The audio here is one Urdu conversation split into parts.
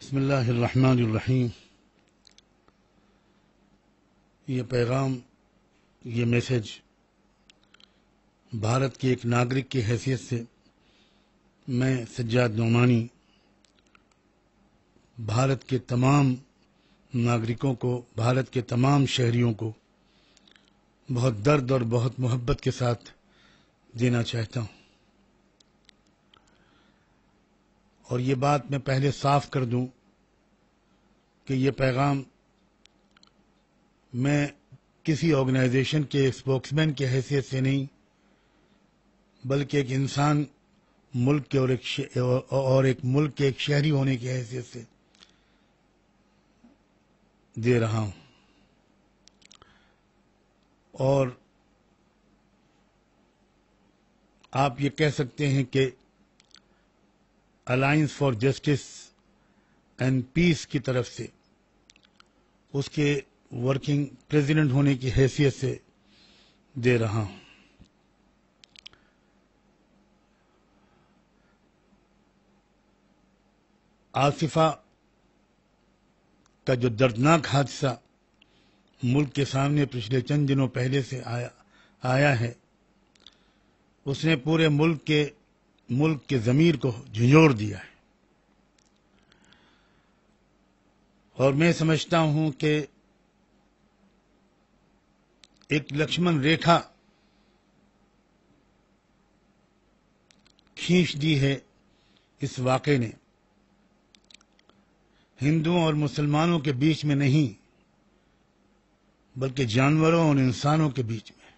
بسم اللہ الرحمن الرحیم۔ یہ پیغام، یہ میسج بھارت کے ایک ناگرک کی حیثیت سے میں سجاد نعمانی بھارت کے تمام ناگرکوں کو، بھارت کے تمام شہریوں کو بہت درد اور بہت محبت کے ساتھ دینا چاہتا ہوں۔ اور یہ بات میں پہلے صاف کر دوں کہ یہ پیغام میں کسی آرگنائزیشن کے اسپوکس مین کی حیثیت سے نہیں، بلکہ ایک انسان، ملک کے اور ایک ملک کے ایک شہری ہونے کی حیثیت سے دے رہا ہوں۔ اور آپ یہ کہہ سکتے ہیں کہ alliance for justice and peace کی طرف سے اس کے ورکنگ پریزیڈنٹ ہونے کی حیثیت سے دے رہا ہوں۔ آصفہ کا جو دردناک حادثہ ملک کے سامنے پچھلے چند دنوں پہلے سے آیا ہے، اس نے پورے ملک کے ضمیر کو جھنجھوڑ دیا ہے۔ اور میں سمجھتا ہوں کہ ایک لکشمن ریکھا کھینچ دی ہے اس واقعے نے، ہندوؤں اور مسلمانوں کے بیچ میں نہیں، بلکہ جانوروں اور انسانوں کے بیچ میں،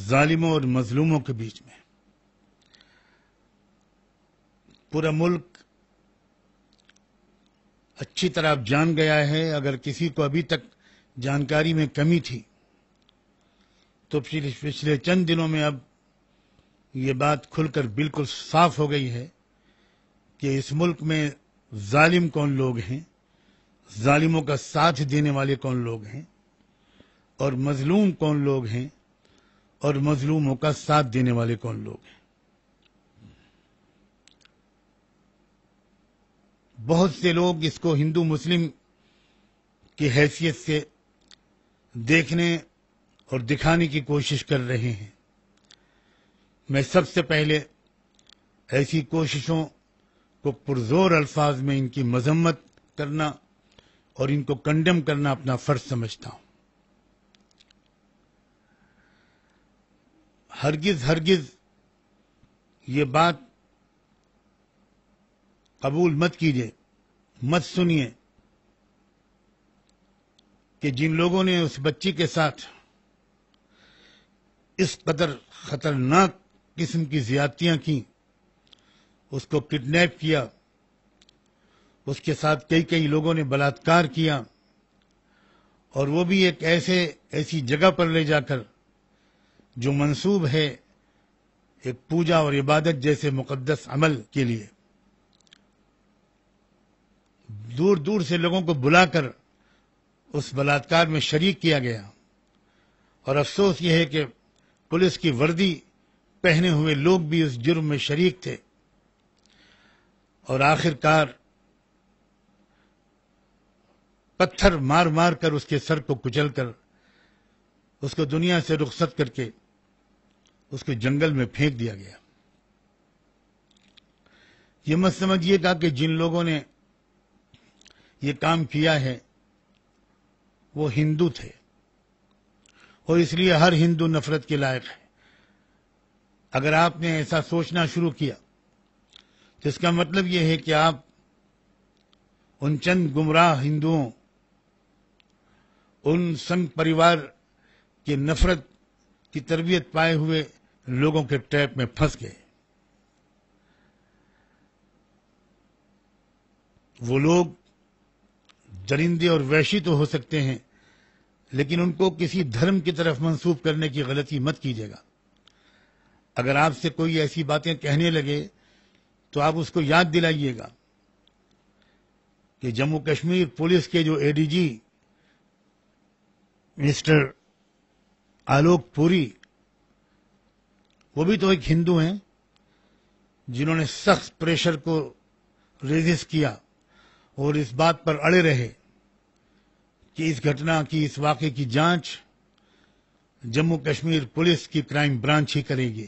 ظالموں اور مظلوموں کے بیچ میں۔ پورا ملک اچھی طرح اب جان گیا ہے۔ اگر کسی کو ابھی تک جانکاری میں کمی تھی تو پچھلے چند دنوں میں اب یہ بات کھل کر بالکل صاف ہو گئی ہے کہ اس ملک میں ظالم کون لوگ ہیں، ظالموں کا ساتھ دینے والے کون لوگ ہیں، اور مظلوم کون لوگ ہیں، اور مظلوموں کا ساتھ دینے والے کون لوگ ہیں۔ بہت سے لوگ اس کو ہندو مسلم کی حیثیت سے دیکھنے اور دکھانے کی کوشش کر رہے ہیں۔ میں سب سے پہلے ایسی کوششوں کو پرزور الفاظ میں ان کی مذمت کرنا اور ان کو کنڈیم کرنا اپنا فرض سمجھتا ہوں۔ ہرگز یہ بات قبول مت کیجیے، مت سنیے کہ جن لوگوں نے اس بچی کے ساتھ اس قدر خطرناک قسم کی زیادتیاں کی، اس کو کڈنیپ کیا، اس کے ساتھ کئی لوگوں نے بلاత్కాر کیا، اور وہ بھی ایسی جگہ پر لے جا کر جو منسوب ہے ایک پوجا اور عبادت جیسے مقدس عمل کے لیے، دور دور سے لوگوں کو بلا کر اس بلاత్కాر میں شریک کیا گیا۔ اور افسوس یہ ہے کہ پولیس کی وردی پہنے ہوئے لوگ بھی اس جرم میں شریک تھے، اور آخر کار پتھر مار کر اس کے سر کو کچل کر اس کو دنیا سے رخصت کر کے اس کو جنگل میں پھینک دیا گیا۔ یہ مت سمجھیے گا کہ جن لوگوں نے یہ کام کیا ہے وہ ہندو تھے، اور اس لیے ہر ہندو نفرت کے لائق ہے۔ اگر آپ نے ایسا سوچنا شروع کیا تو اس کا مطلب یہ ہے کہ آپ ان چند گمراہ ہندوؤں، ان سنگھ پریوار کے نفرت کی تربیت پائے ہوئے لوگوں کے ٹریپ میں پھنس گئے۔ وہ لوگ درندے اور وحشی تو ہو سکتے ہیں، لیکن ان کو کسی دھرم کی طرف منسوب کرنے کی غلطی مت کیجیے گا۔ اگر آپ سے کوئی ایسی باتیں کہنے لگے تو آپ اس کو یاد دلائیے گا کہ جموں کشمیر پولیس کے جو ADG مسٹر آلوک پوری، وہ بھی تو ایک ہندو ہیں، جنہوں نے سخت پریشر کو ریزسٹ کیا اور اس بات پر اڑے رہے کہ اس گھٹنا کی، اس واقعے کی جانچ جموں کشمیر پولیس کی کرائم برانچ ہی کرے گی،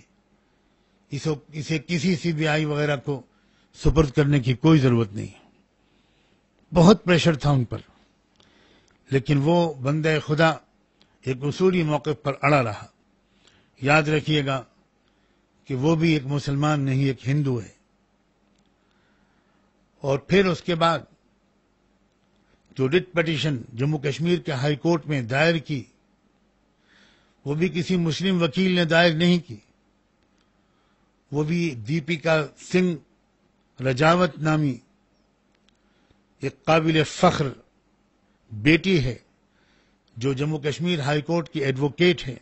اسے کسی CBI وغیرہ کو سپرد کرنے کی کوئی ضرورت نہیں۔ بہت پریشر تھا ان پر، لیکن وہ بندہ خدا ایک اصولی موقف پر اڑا رہا۔ یاد رکھیے گا کہ وہ بھی ایک مسلمان نہیں، ایک ہندو ہے۔ اور پھر اس کے بعد جو رٹ پٹیشن جموں کشمیر کے ہائی کورٹ میں دائر کی، وہ بھی کسی مسلم وکیل نے دائر نہیں کی، وہ بھی دیپیکا سنگھ رجاوت نامی ایک قابل فخر بیٹی ہے جو جموں کشمیر ہائی کورٹ کی ایڈوکیٹ ہے۔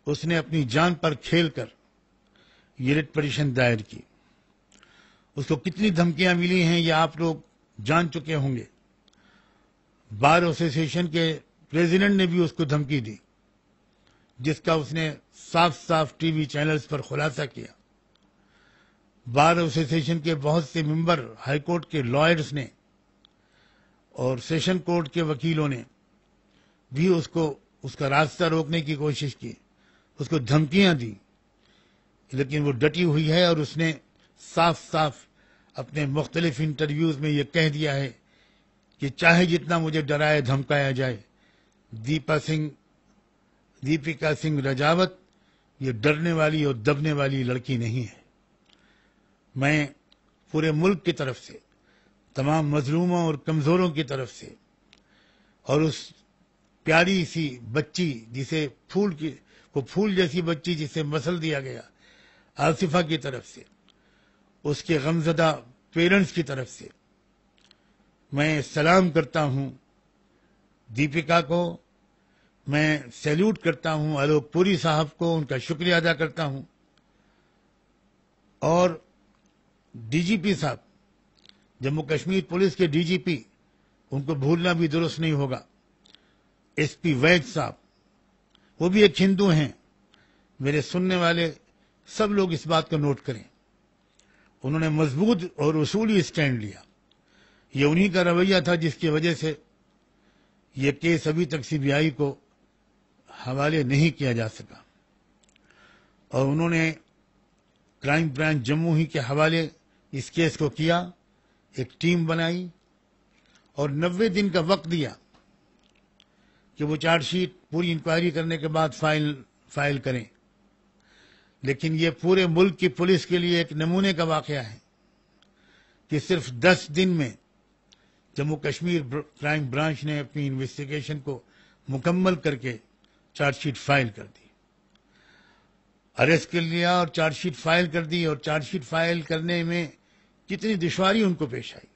اس نے اپنی جان پر کھیل کر یہ رٹ پٹیشن دائر کی۔ اس کو کتنی دھمکیاں ملی ہیں یہ آپ لوگ جان چکے ہوں گے۔ بار ایسوسی ایشن کے پریزیڈنٹ نے بھی اس کو دھمکی دی، جس کا اس نے صاف صاف ٹی وی چینلز پر خلاصہ کیا۔ بار ایسوسی ایشن کے بہت سے ممبر، ہائی کورٹ کے لائرز نے اور سیشن کورٹ کے وکیلوں نے بھی اس کا راستہ روکنے کی کوشش کی، اس کو دھمکیاں دی، لیکن وہ ڈٹی ہوئی ہے اور اس نے صاف صاف اپنے مختلف انٹرویوز میں یہ کہہ دیا ہے کہ چاہے جتنا مجھے ڈرایا دھمکایا جائے، دیپیکا سنگھ رجاوت یہ ڈرنے والی اور دبنے والی لڑکی نہیں ہے۔ میں پورے ملک کی طرف سے، تمام مظلوموں اور کمزوروں کی طرف سے، اور اس پیاری سی بچی جسے پھول جیسی بچی جسے مسل دیا گیا، آصفہ کی طرف سے، اس کے غمزدہ پیرنٹس کی طرف سے میں سلام کرتا ہوں دیپیکا کو، میں سیلیوٹ کرتا ہوں آلوک پوری صاحب کو، ان کا شکریہ ادا کرتا ہوں۔ اور DGP صاحب، جموں کشمیر پولیس کے DGP، ان کو بھولنا بھی درست نہیں ہوگا، SP وید صاحب، وہ بھی ایک ہندو ہیں۔ میرے سننے والے سب لوگ اس بات کو نوٹ کریں، انہوں نے مضبوط اور اصولی اسٹینڈ لیا۔ یہ انہی کا رویہ تھا جس کی وجہ سے یہ کیس ابھی تک CBI کو حوالے نہیں کیا جا سکا، اور انہوں نے کرائم برانچ جموں ہی کے حوالے اس کیس کو کیا، ایک ٹیم بنائی اور 90 دن کا وقت دیا کہ وہ چارج شیٹ پوری انکوائری کرنے کے بعد فائل کریں۔ لیکن یہ پورے ملک کی پولیس کے لیے ایک نمونے کا واقعہ ہے کہ صرف 10 دن میں جموں کشمیر کرائم برانچ نے اپنی انویسٹیگیشن کو مکمل کر کے چارج شیٹ فائل کر دی، اریسٹ کر لیا اور چارج شیٹ فائل کر دی۔ اور چارج شیٹ فائل کرنے میں کتنی دشواری ان کو پیش آئی،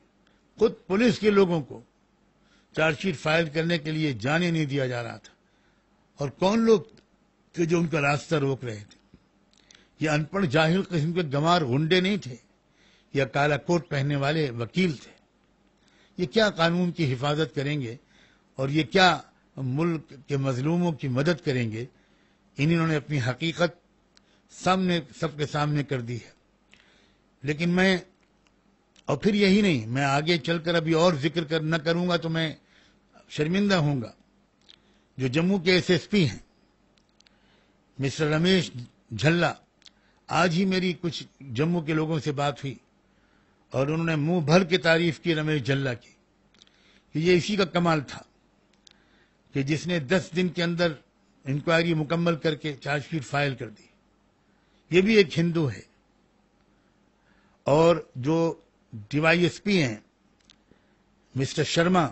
خود پولیس کے لوگوں کو چارج شیٹ فائل کرنے کے لیے جانے نہیں دیا جا رہا تھا، اور کون لوگ تھے جو ان کا راستہ روک رہے تھے؟ یہ ان پڑھ جاہل قسم کے گمار غنڈے نہیں تھے، یا کالا کوٹ پہننے والے وکیل تھے۔ یہ کیا قانون کی حفاظت کریں گے اور یہ کیا ملک کے مظلوموں کی مدد کریں گے؟ انہوں نے اپنی حقیقت سب کے سامنے کر دی ہے۔ لیکن میں، اور پھر یہی نہیں، میں آگے چل کر ابھی اور ذکر نہ کروں گا تو میں شرمندہ ہوں گا۔ جو جموں کے SSP ہیں مسٹر رمیش جھلا، آج ہی میری کچھ جموں کے لوگوں سے بات ہوئی اور انہوں نے منہ بھر کے تعریف کی رمیش جھلا کی کہ یہ اسی کا کمال تھا کہ جس نے 10 دن کے اندر انکوائری مکمل کر کے چارج شیٹ فائل کر دی۔ یہ بھی ایک ہندو ہے۔ اور جو DYSP ہیں مسٹر شرما،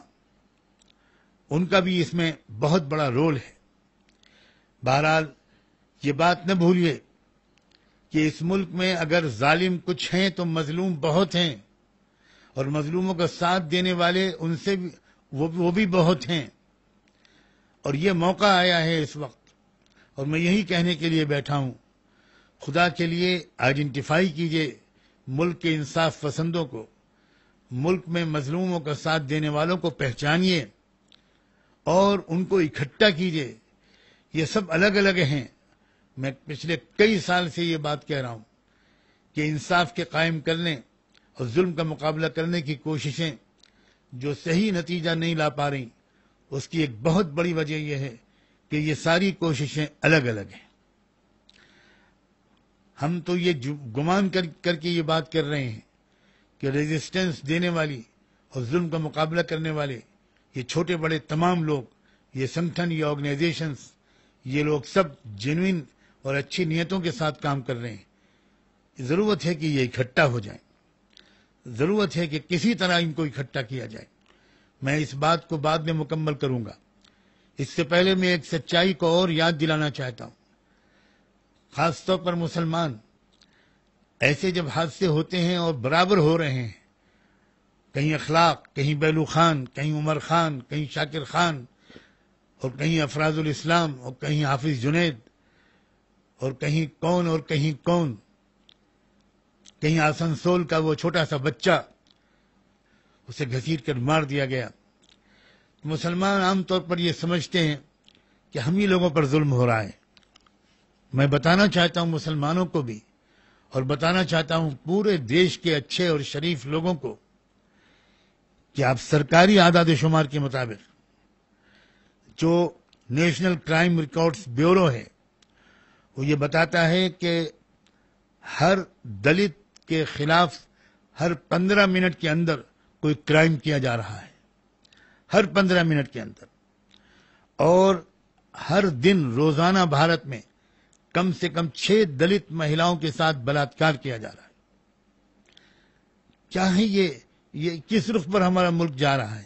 ان کا بھی اس میں بہت بڑا رول ہے۔ بہرحال یہ بات نہ بھولیے کہ اس ملک میں اگر ظالم کچھ ہیں تو مظلوم بہت ہیں، اور مظلوموں کا ساتھ دینے والے ان سے بھی وہ بھی بہت ہیں۔ اور یہ موقع آیا ہے اس وقت، اور میں یہی کہنے کے لیے بیٹھا ہوں، خدا کے لیے آئیڈینٹیفائی کیجئے ملک کے انصاف پسندوں کو، ملک میں مظلوموں کا ساتھ دینے والوں کو پہچانیے اور ان کو اکٹھا کیجئے۔ یہ سب الگ الگ ہیں۔ میں پچھلے کئی سال سے یہ بات کہہ رہا ہوں کہ انصاف کے قائم کرنے اور ظلم کا مقابلہ کرنے کی کوششیں جو صحیح نتیجہ نہیں لا پا رہی، اس کی ایک بہت بڑی وجہ یہ ہے کہ یہ ساری کوششیں الگ الگ ہیں۔ ہم تو یہ گمان کر کے یہ بات کر رہے ہیں کہ ریزسٹنس دینے والی اور ظلم کا مقابلہ کرنے والے یہ چھوٹے بڑے تمام لوگ، یہ سنگٹھن، یہ آرگنائزیشنز، یہ لوگ سب جینوئن اور اچھی نیتوں کے ساتھ کام کر رہے ہیں۔ ضرورت ہے کہ یہ اکٹھا ہو جائیں، ضرورت ہے کہ کسی طرح ان کو اکٹھا کیا جائے۔ میں اس بات کو بعد میں مکمل کروں گا، اس سے پہلے میں ایک سچائی کو اور یاد دلانا چاہتا ہوں۔ خاص طور پر مسلمان، ایسے جب حادثے ہوتے ہیں اور برابر ہو رہے ہیں، کہیں اخلاق، کہیں بیلو خان، کہیں عمر خان، کہیں شاکر خان، اور کہیں افراز الاسلام، اور کہیں حافظ جنید، اور کہیں کون اور کہیں کون، کہیں آسنسول کا وہ چھوٹا سا بچہ، اسے گھسیٹ کر مار دیا گیا۔ مسلمان عام طور پر یہ سمجھتے ہیں کہ ہم ہی لوگوں پر ظلم ہو رہا ہے۔ میں بتانا چاہتا ہوں مسلمانوں کو بھی، اور بتانا چاہتا ہوں پورے دیش کے اچھے اور شریف لوگوں کو، کہ آپ سرکاری اعداد و شمار کے مطابق جو نیشنل کرائم ریکارڈز بیورو ہے، وہ یہ بتاتا ہے کہ ہر دلت کے خلاف ہر 15 منٹ کے اندر کوئی کرائم کیا جا رہا ہے، ہر 15 منٹ کے اندر، اور ہر دن روزانہ بھارت میں کم سے کم 6 دلت مہیلاؤں کے ساتھ بلاತ್کار کیا جا رہا ہے۔ کیا ہے یہ کس رخ پر ہمارا ملک جا رہا ہے؟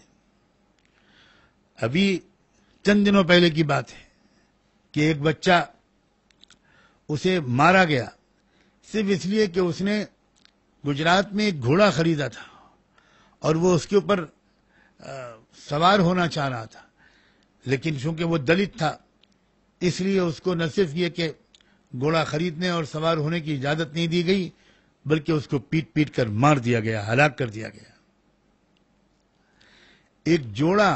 ابھی چند دنوں پہلے کی بات ہے کہ ایک بچہ، اسے مارا گیا صرف اس لیے کہ اس نے گجرات میں ایک گھوڑا خریدا تھا اور وہ اس کے اوپر سوار ہونا چاہ رہا تھا، لیکن چونکہ وہ دلت تھا اس لیے اس کو نہ صرف یہ کہ گھوڑا خریدنے اور سوار ہونے کی اجازت نہیں دی گئی، بلکہ اس کو پیٹ پیٹ کر مار دیا گیا، ہلاک کر دیا گیا۔ ایک جوڑا،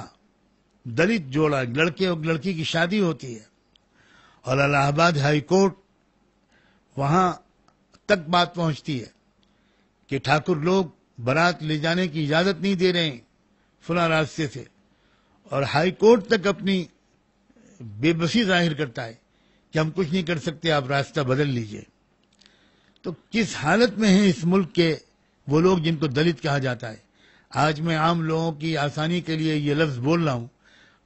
دلت جوڑا، لڑکے اور لڑکی کی شادی ہوتی ہے، اور الہ آباد ہائی کورٹ وہاں تک بات پہنچتی ہے کہ ٹھاکر لوگ بارات لے جانے کی اجازت نہیں دے رہے ہیں فلاں راستے سے، اور ہائی کورٹ تک اپنی بے بسی ظاہر کرتا ہے کہ ہم کچھ نہیں کر سکتے، آپ راستہ بدل لیجئے۔ تو کس حالت میں ہیں اس ملک کے وہ لوگ جن کو دلت کہا جاتا ہے؟ آج میں عام لوگوں کی آسانی کے لیے یہ لفظ بول رہا ہوں،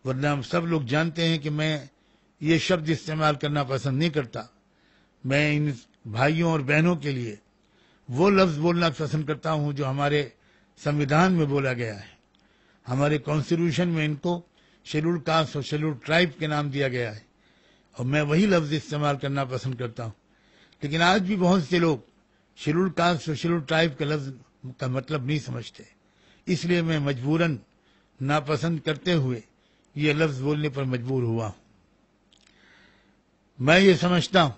ورنہ ہم سب لوگ جانتے ہیں کہ میں یہ شبد استعمال کرنا پسند نہیں کرتا۔ میں ان بھائیوں اور بہنوں کے لیے وہ لفظ بولنا پسند کرتا ہوں جو ہمارے سمویدھان میں بولا گیا ہے۔ ہمارے کانسٹیٹیوشن میں ان کو شیڈول کاسٹ اور شیڈول ٹرائب کے نام دیا گیا ہے، اور میں وہی لفظ استعمال کرنا پسند کرتا ہوں۔ لیکن آج بھی بہت سے لوگ شیڈول کاسٹ اور شیڈول ٹرائب کا لفظ کا مطلب نہیں سمجھتے، اس لیے میں مجبوراً ناپسند کرتے ہوئے یہ لفظ بولنے پر مجبور ہوا ہوں۔ میں یہ سمجھتا ہوں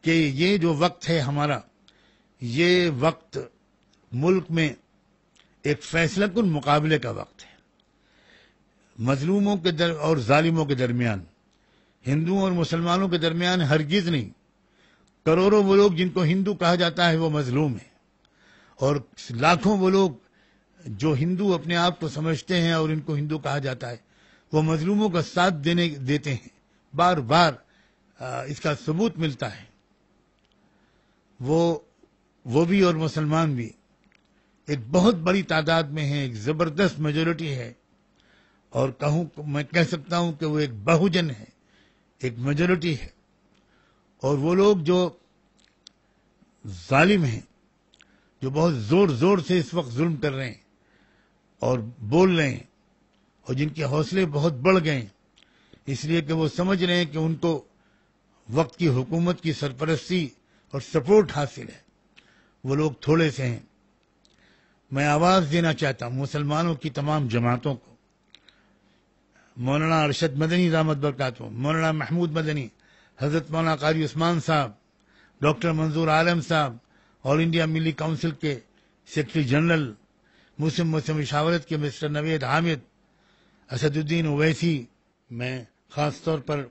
کہ یہ جو وقت ہے ہمارا، یہ وقت ملک میں ایک فیصلہ کن مقابلے کا وقت ہے، مظلوموں کے اور ظالموں کے درمیان، ہندوؤں اور مسلمانوں کے درمیان ہرگز نہیں۔ کروڑوں وہ لوگ جن کو ہندو کہا جاتا ہے وہ مظلوم ہیں، اور لاکھوں وہ لوگ جو ہندو اپنے آپ کو سمجھتے ہیں اور ان کو ہندو کہا جاتا ہے وہ مظلوموں کا ساتھ دیتے ہیں۔ بار بار اس کا ثبوت ملتا ہے۔ وہ بھی اور مسلمان بھی ایک بہت بڑی تعداد میں ہیں، ایک زبردست میجورٹی ہے، اور میں کہہ سکتا ہوں کہ وہ ایک بہوجن ہے، ایک میجورٹی ہے۔ اور وہ لوگ جو ظالم ہیں، جو بہت زور زور سے اس وقت ظلم کر رہے ہیں اور بول رہے ہیں، اور جن کے حوصلے بہت بڑھ گئے ہیں اس لیے کہ وہ سمجھ رہے ہیں کہ ان کو وقت کی حکومت کی سرپرستی اور سپورٹ حاصل ہے، وہ لوگ تھوڑے سے ہیں۔ میں آواز دینا چاہتا ہوں مسلمانوں کی تمام جماعتوں کو، مولانا ارشد مدنی دامت برکاتہ، مولانا محمود مدنی، حضرت مولانا قاری عثمان صاحب، ڈاکٹر منظور عالم صاحب، آل انڈیا ملی کونسل کے سیکرٹری جنرل، مسلم مشاورت کے مسٹر نوید حامد، اسد الدین اویسی۔ میں خاص طور پر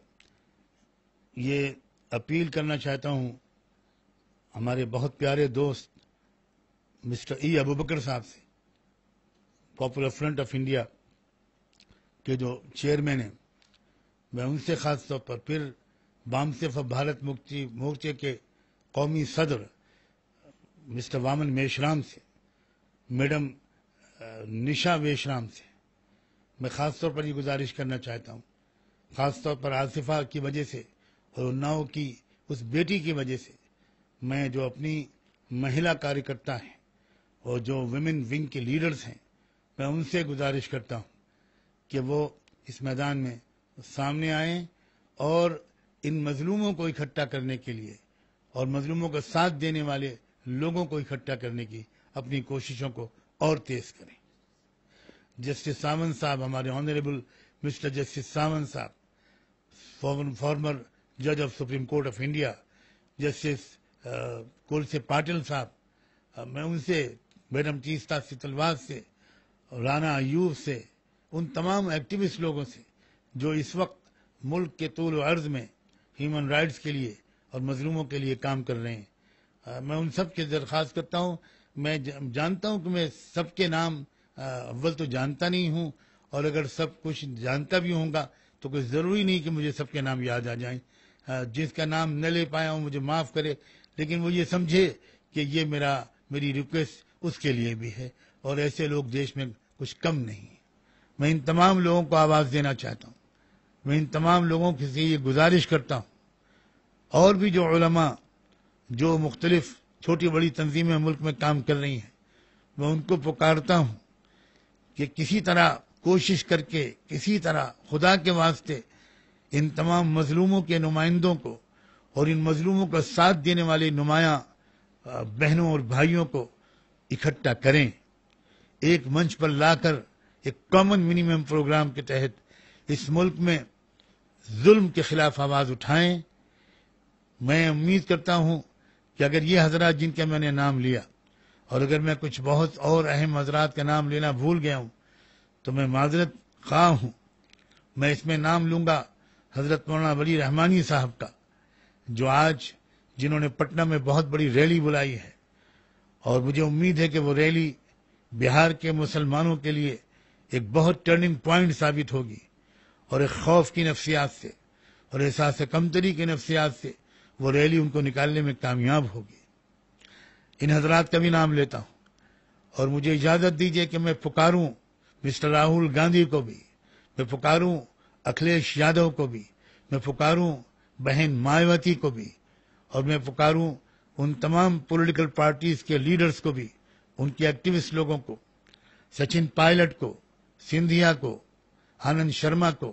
یہ اپیل کرنا چاہتا ہوں ہمارے بہت پیارے دوست مسٹر ای ابو بکر صاحب سے، پاپولر فرنٹ آف انڈیا کے جو چیئرمین ہیں، میں ان سے خاص طور پر، پھر بام صف بھارت مکتی مورچے کے قومی صدر مسٹر وامن میشرام سے، میڈم نشا ویشرام سے میں خاص طور پر یہ گزارش کرنا چاہتا ہوں، خاص طور پر آصفہ کی وجہ سے اور اناؤ کی اس بیٹی کی وجہ سے، میں جو اپنی مہیلا کاریہ ہیں اور جو ویمن ونگ کے لیڈرز ہیں، میں ان سے گزارش کرتا ہوں کہ وہ اس میدان میں سامنے آئیں اور ان مظلوموں کو اکٹھا کرنے کے لیے اور مظلوموں کا ساتھ دینے والے لوگوں کو اکٹھا کرنے کی اپنی کوششوں کو اور تیز کریں۔ جسٹس ساونت صاحب، ہمارے آنریبل مسٹر جسٹس ساونت صاحب، فارمر جج of supreme court of India, justice Kolse Patil صاحب، میں ان سے، میڈم تیستا سیتلواز سے، رانا ایوب سے، ان تمام ایکٹیوسٹ لوگوں سے جو اس وقت ملک کے طول و عرض میں ہیومن رائٹس کے لیے اور مظلوموں کے لیے کام کر رہے ہیں، میں ان سب کی درخواست کرتا ہوں۔ میں جانتا ہوں کہ میں سب کے نام اول تو جانتا نہیں ہوں، اور اگر سب کچھ جانتا بھی ہوں گا تو کوئی ضروری نہیں کہ مجھے سب کے نام یاد آ جائیں۔ جس کا نام نہ لے پایا ہوں مجھے معاف کرے، لیکن وہ یہ سمجھے کہ یہ میری ریکویسٹ اس کے لیے بھی ہے، اور ایسے لوگ دیش میں کچھ کم نہیں ہیں۔ میں ان تمام لوگوں کو آواز دینا چاہتا ہوں، میں ان تمام لوگوں سے یہ گزارش کرتا ہوں، اور بھی جو علماء جو مختلف چھوٹی بڑی تنظیمیں ملک میں کام کر رہی ہیں، میں ان کو پکارتا ہوں کہ کسی طرح کوشش کر کے، کسی طرح خدا کے واسطے ان تمام مظلوموں کے نمائندوں کو اور ان مظلوموں کا ساتھ دینے والے نمایاں بہنوں اور بھائیوں کو اکٹھا کریں، ایک منچ پر لا کر ایک کامن منیمم پروگرام کے تحت اس ملک میں ظلم کے خلاف آواز اٹھائیں۔ میں امید کرتا ہوں کہ اگر یہ حضرات جن کا میں نے نام لیا، اور اگر میں کچھ بہت اور اہم حضرات کا نام لینا بھول گیا ہوں تو میں معذرت خواہ ہوں۔ میں اس میں نام لوں گا حضرت مولانا ولی رحمانی صاحب کا، جو آج جنہوں نے پٹنہ میں بہت بڑی ریلی بلائی ہے، اور مجھے امید ہے کہ وہ ریلی بہار کے مسلمانوں کے لیے ایک بہت ٹرننگ پوائنٹ ثابت ہوگی، اور ایک خوف کی نفسیات سے اور احساس کمتری کی نفسیات سے وہ ریلی ان کو نکالنے میں کامیاب ہوگی۔ ان حضرات کا بھی نام لیتا ہوں، اور مجھے اجازت دیجیے کہ میں پکاروں مسٹر راہل گاندھی کو بھی، میں پکاروں اکھلیش یادو کو بھی، میں پکاروں بہن مایاوتی کو بھی، اور میں پکاروں ان تمام پولیٹیکل پارٹیز کے لیڈرز کو بھی، ان کے ایکٹیوسٹ لوگوں کو، سچن پائلٹ کو، سندھیا کو، آنند شرما کو،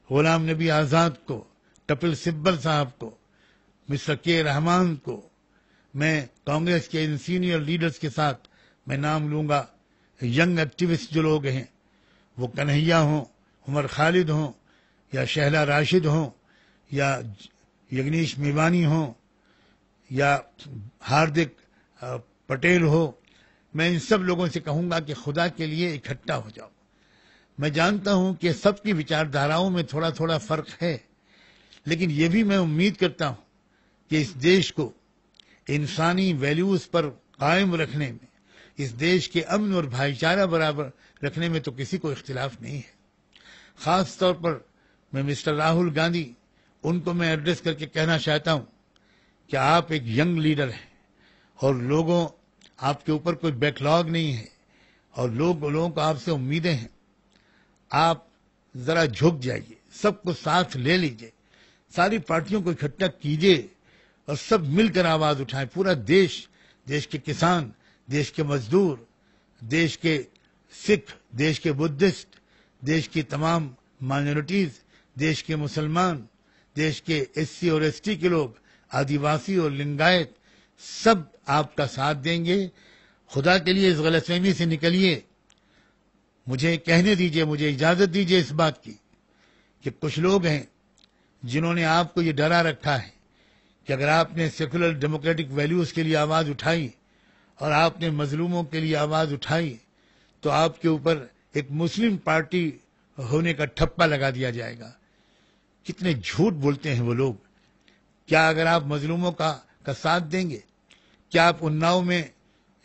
غلام نبی آزاد کو، کپل سبل صاحب کو، مسٹر کے رحمان کو، میں کانگریس کے ان سینئر لیڈرز کے ساتھ میں نام لوں گا۔ ینگ ایکٹیوسٹ جو لوگ ہیں، وہ کنہیا ہوں، عمر خالد ہوں، یا شہلا راشد ہوں، یا یگنیش میوانی ہوں، یا ہاردک پٹیل ہو، میں ان سب لوگوں سے کہوں گا کہ خدا کے لیے اکٹھا ہو جاؤ۔ میں جانتا ہوں کہ سب کی وچاردھاراؤں میں تھوڑا تھوڑا فرق ہے، لیکن یہ بھی میں امید کرتا ہوں کہ اس دیش کو انسانی ویلیوز پر قائم رکھنے میں، اس دیش کے امن اور بھائی چارہ برابر رکھنے میں تو کسی کو اختلاف نہیں ہے۔ خاص طور پر میں مسٹر راہل گاندھی، ان کو میں ایڈریس کر کے کہنا چاہتا ہوں کہ آپ ایک ینگ لیڈر ہیں، اور لوگوں آپ کے اوپر کوئی بیک لاگ نہیں ہے، اور لوگوں کو آپ سے امیدیں ہیں۔ آپ ذرا جھک جائیے، سب کو ساتھ لے لیجئے، ساری پارٹیوں کو اکٹھا کیجئے، اور سب مل کر آواز اٹھائیں۔ پورا دیش کے کسان، دیش کے مزدور، دیش کے سکھ، دیش کے بدھسٹ، دیش کی تمام مائنورٹیز، دیش کے مسلمان، دیش کے ایس سی اور ایس ٹی کے لوگ، آدیواسی اور لنگایت، سب آپ کا ساتھ دیں گے۔ خدا کے لیے اس غلط فہمی سے نکلیے۔ مجھے کہنے دیجئے، مجھے اجازت دیجئے اس بات کی کہ کچھ لوگ ہیں جنہوں نے آپ کو یہ ڈرا رکھا ہے کہ اگر آپ نے سیکولر ڈیموکریٹک ویلیوز کے لیے آواز اٹھائی اور آپ نے مظلوموں کے لیے آواز اٹھائی تو آپ کے اوپر ایک مسلم پارٹی ہونے کا ٹھپا لگا دیا جائے گا۔ کتنے جھوٹ بولتے ہیں وہ لوگ۔ کیا اگر آپ مظلوموں کا ساتھ دیں گے، کیا آپ اناؤ میں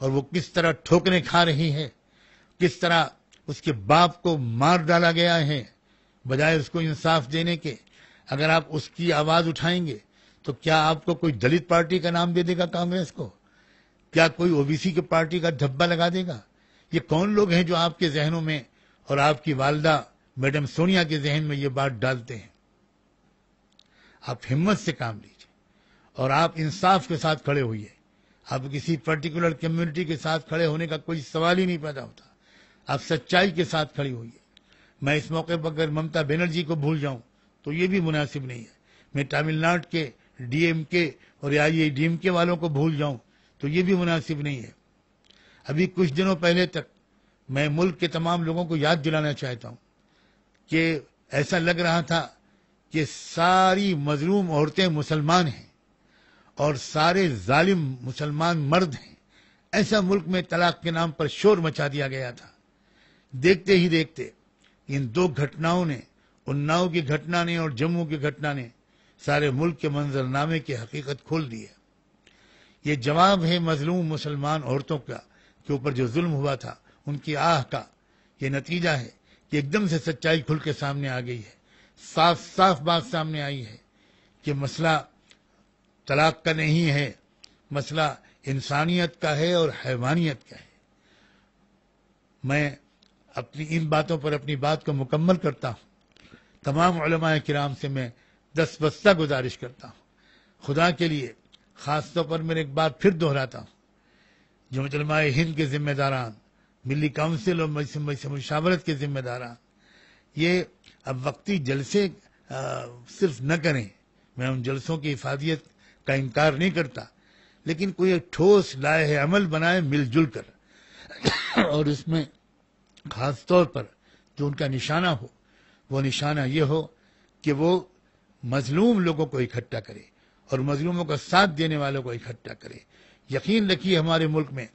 اور وہ کس طرح ٹھوکریں کھا رہی ہے، کس طرح اس کے باپ کو مار ڈالا گیا ہے بجائے اس کو انصاف دینے کے، اگر آپ اس کی آواز اٹھائیں گے تو کیا آپ کو کوئی دلت پارٹی کا نام دے دے گا کانگریس کو؟ کیا کوئی او بی سی کی پارٹی کا دھبا لگا دے گا؟ یہ کون لوگ ہیں جو آپ کے ذہنوں میں اور آپ کی والدہ میڈم سونیا کے ذہن میں یہ بات ڈالتے ہیں؟ آپ ہمت سے کام لیجیے اور آپ انصاف کے ساتھ کھڑے ہوئیے. آپ کسی پرٹیکولر کمیونٹی کے ساتھ کھڑے ہونے کا کوئی سوال ہی نہیں پیدا ہوتا. آپ سچائی کے ساتھ کھڑی ہوئیے. میں اس موقع پر اگر ممتا بنرجی کو بھول جاؤں تو یہ بھی مناسب نہیں ہے. میں تامل ناڈو کے ڈی ایم کے اور آئی اے ڈی ایم کے والوں کو بھول جاؤں تو یہ بھی مناسب نہیں ہے. ابھی کچھ دنوں پہلے تک میں ملک کے تمام لوگوں کو یاد دلانا چاہتا ہوں کہ ایسا لگ رہا تھا کہ ساری مظلوم عورتیں مسلمان ہیں اور سارے ظالم مسلمان مرد ہیں. ایسا ملک میں طلاق کے نام پر شور مچا دیا گیا تھا. دیکھتے ہی دیکھتے ان دو گھٹناؤں نے، اناؤ کی گھٹنا نے اور جموں کی گھٹنا نے، سارے ملک کے منظرنامے کی حقیقت کھول دی ہے. یہ جواب ہے مظلوم مسلمان عورتوں کا کے اوپر جو ظلم ہوا تھا، ان کی آہ کا یہ نتیجہ ہے کہ ایک دم سے سچائی کھل کے سامنے آ گئی ہے. صاف صاف بات سامنے آئی ہے کہ مسئلہ طلاق کا نہیں ہے، مسئلہ انسانیت کا ہے اور حیوانیت کا ہے. میں اپنی ان باتوں پر اپنی بات کو مکمل کرتا ہوں. تمام علماء کرام سے میں دستبستہ گزارش کرتا ہوں، خدا کے لیے خاص طور پر میں ایک بات پھر دہراتا ہوں، جمعیت علماء ہند کے ذمہ داران، ملی کونسل اور مجلس مشاورت کے ذمہ داران، یہ اب وقتی جلسے صرف نہ کریں. میں ان جلسوں کی افادیت کا انکار نہیں کرتا، لیکن کوئی ایک ٹھوس لائحہ عمل بنائے مل جل کر، اور اس میں خاص طور پر جو ان کا نشانہ ہو، وہ نشانہ یہ ہو کہ وہ مظلوم لوگوں کو اکٹھا کرے اور مظلوموں کا ساتھ دینے والوں کو اکٹھا کرے. یقین رکھیے ہمارے ملک میں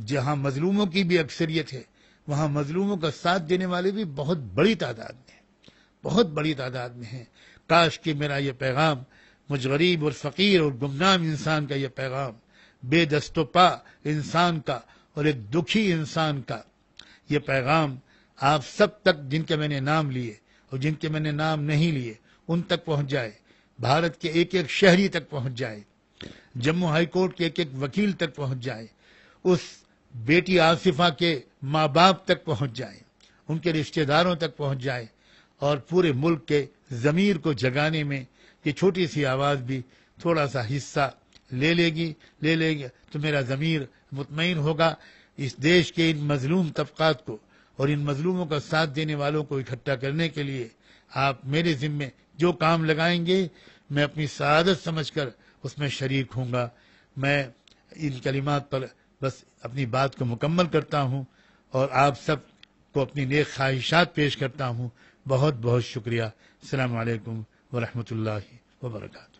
جہاں مظلوموں کی بھی اکثریت ہے، وہاں مظلوموں کا ساتھ دینے والے بھی بہت بڑی تعداد میں ہیں، بہت بڑی تعداد میں ہیں. کاش کہ میرا یہ پیغام مجھ غریب اور فقیر اور گمنام انسان کا یہ پیغام، بے دست و پا انسان کا اور ایک دکھی انسان کا یہ پیغام آپ سب تک، جن کے میں نے نام لیے اور جن کے میں نے نام نہیں لیے، ان تک پہنچ جائے. بھارت کے ایک ایک شہری تک پہنچ جائے، جموں ہائی کورٹ کے ایک ایک وکیل تک پہنچ جائے، اس بیٹی آصفہ کے ماں باپ تک پہنچ جائے، ان کے رشتہ داروں تک پہنچ جائے، اور پورے ملک کے ضمیر کو جگانے میں یہ چھوٹی سی آواز بھی تھوڑا سا حصہ لے لے گی تو میرا ضمیر مطمئن ہوگا. اس دیش کے ان مظلوم طبقات کو اور ان مظلوموں کا ساتھ دینے والوں کو اکٹھا کرنے کے لیے آپ میرے ذمے جو کام لگائیں گے، میں اپنی سعادت سمجھ کر اس میں شریک ہوں گا. میں ان کلمات پر بس اپنی بات کو مکمل کرتا ہوں اور آپ سب کو اپنی نیک خواہشات پیش کرتا ہوں. بہت بہت شکریہ. السلام علیکم ورحمۃ اللہ وبرکاتہ.